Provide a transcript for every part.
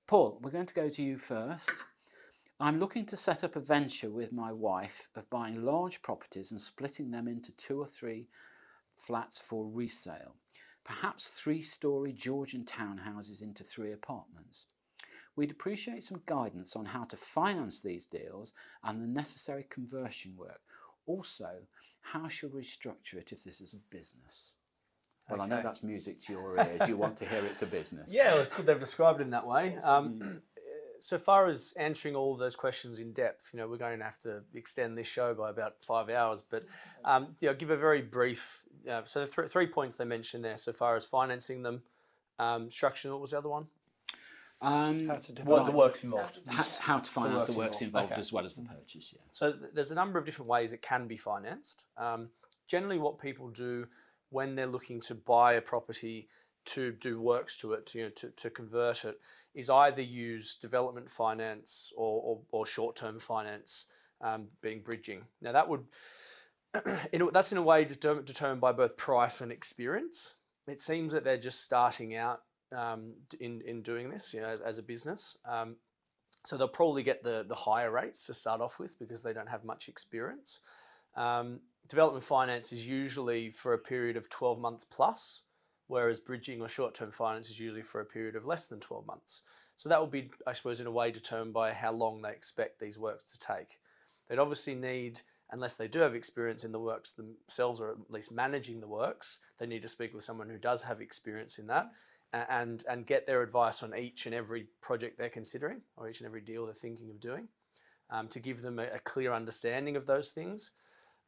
Paul, we're going to go to you first. I'm looking to set up a venture with my wife of buying large properties and splitting them into 2 or 3 flats for resale. Perhaps 3-storey Georgian townhouses into 3 apartments. We'd appreciate some guidance on how to finance these deals and the necessary conversion work. Also, how should we structure it if this is a business? Well, okay. I know that's music to your ears. You want to hear it's a business. Yeah, well, it's good they've described it in that way. So far as answering all of those questions in depth, you know, we're going to have to extend this show by about 5 hours. But you know, give a very brief. So the 3 points they mentioned there, so far as financing them, structure. What was the other one? The works involved. How to finance the works involved okay. As well as the purchase. Yeah. So there's a number of different ways it can be financed. Generally, what people do when they're looking to buy a property to do works to it, to convert it, is either use development finance or short-term finance, being bridging. Now that would, that's in a way determined by both price and experience. It seems that they're just starting out in doing this, you know, as a business. So they'll probably get the higher rates to start off with because they don't have much experience. Development finance is usually for a period of 12 months plus, whereas bridging or short-term finance is usually for a period of less than 12 months. So that will be, I suppose, in a way determined by how long they expect these works to take. They'd obviously need, unless they do have experience in the works themselves or at least managing the works, they need to speak with someone who does have experience in that and get their advice on each and every project they're considering or each and every deal they're thinking of doing, to give them a clear understanding of those things.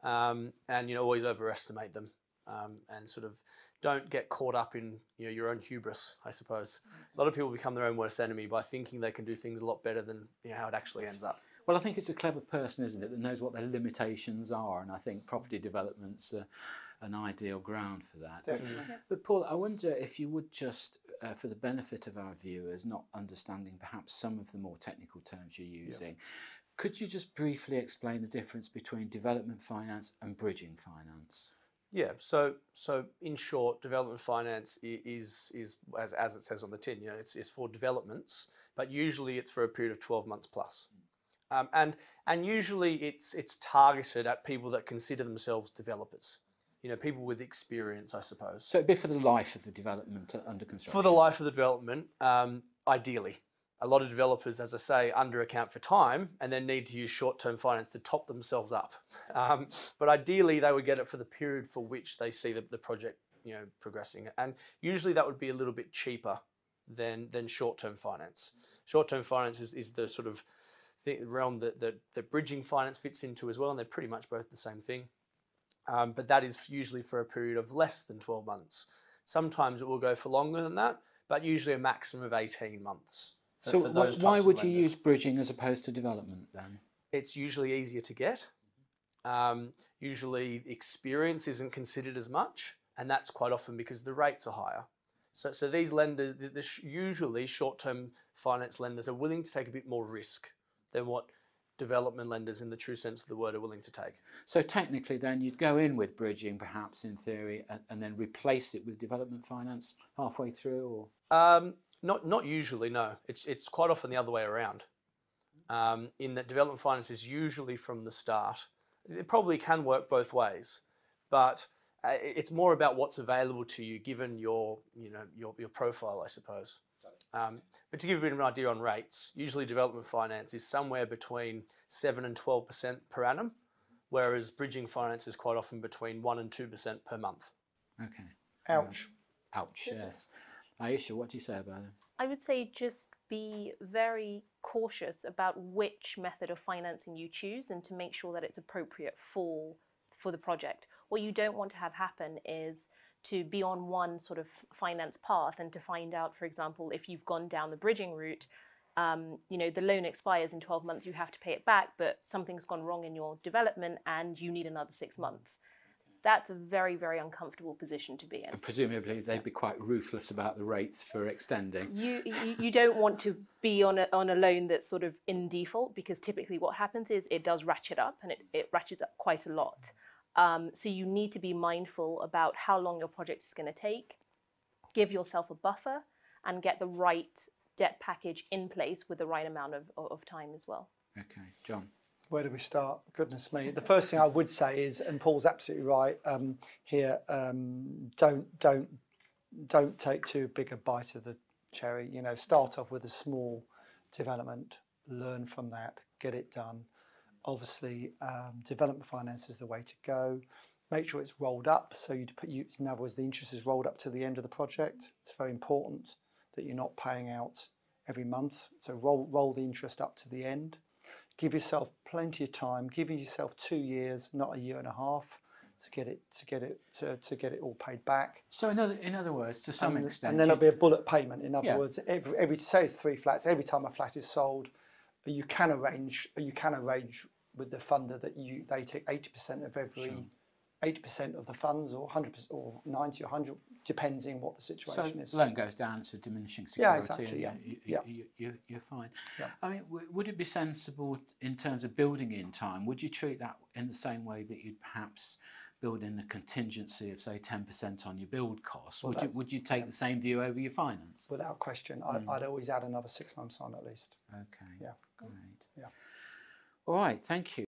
And you know, always overestimate them, and sort of don't get caught up in, you know, your own hubris, I suppose. A lot of people become their own worst enemy by thinking they can do things a lot better than, you know, how it actually ends up. Well, I think it's a clever person, isn't it, that knows what their limitations are, and I think property development's an ideal ground for that. Definitely. But Paul, I wonder if you would just, for the benefit of our viewers, not understanding perhaps some of the more technical terms you're using, could you just briefly explain the difference between development finance and bridging finance? Yeah, so in short, development finance is as it says on the tin, you know, it's for developments, but usually it's for a period of 12 months plus. And usually it's targeted at people that consider themselves developers, you know, people with experience, I suppose. So it'd be for the life of the development under construction? For the life of the development, ideally. A lot of developers, as I say, under account for time and then need to use short-term finance to top themselves up. But ideally, they would get it for the period for which they see the project, you know, progressing. And usually that would be a little bit cheaper than short-term finance. Short-term finance is the sort of realm that bridging finance fits into as well, and they're pretty much both the same thing. But that is usually for a period of less than 12 months. Sometimes it will go for longer than that, but usually a maximum of 18 months. So why would you use bridging as opposed to development then? It's usually easier to get. Usually experience isn't considered as much, and that's quite often because the rates are higher. So these lenders, usually short-term finance lenders, are willing to take a bit more risk than what development lenders in the true sense of the word are willing to take. So technically then you'd go in with bridging perhaps in theory and then replace it with development finance halfway through, or? Not usually, no. It's quite often the other way around. In that development finance is usually from the start. It probably can work both ways, but it's more about what's available to you given your profile, I suppose. But to give a bit of an idea on rates, usually development finance is somewhere between 7 and 12% per annum, whereas bridging finance is quite often between 1 and 2% per month. Okay. Ouch. Ouch, yes. Aisha, what do you say about it? I would say just be very cautious about which method of financing you choose and to make sure that it's appropriate for the project. What you don't want to have happen is to be on one sort of finance path and to find out, for example, if you've gone down the bridging route, you know, the loan expires in 12 months, you have to pay it back, but something's gone wrong in your development and you need another 6 months. That's a very, very uncomfortable position to be in. And presumably they'd be quite ruthless about the rates for extending. You don't want to be on a loan that's sort of in default, because typically what happens is it does ratchet up, and it ratchets up quite a lot. So you need to be mindful about how long your project is going to take, give yourself a buffer and get the right debt package in place with the right amount of time as well. Okay, John. Where do we start? Goodness me. The first thing I would say is, and Paul's absolutely right here, don't take too big a bite of the cherry. You know, start off with a small development, learn from that, get it done. Obviously, development finance is the way to go. Make sure it's rolled up, so in other words, the interest is rolled up to the end of the project. It's very important that you're not paying out every month. So roll the interest up to the end. Give yourself plenty of time. Give yourself 2 years, not a year and a half, to get it all paid back. So in other words, to some extent, and then there'll be a bullet payment. In other words, every say it's 3 flats. Every time a flat is sold, you can arrange with the funder that they take 80% of every 80% of the funds, or 100%, or 90 or 100, depending what the situation is. So the loan goes down, it's a diminishing security. Yeah, exactly. You're fine. Yeah. I mean, would it be sensible in terms of building in time? Would you treat that in the same way that you'd perhaps build in a contingency of, say, 10% on your build costs? Well, would you take the same view over your finance? Without question, I'd always add another 6 months on at least. Okay. Yeah. Great. Yeah. All right. Thank you.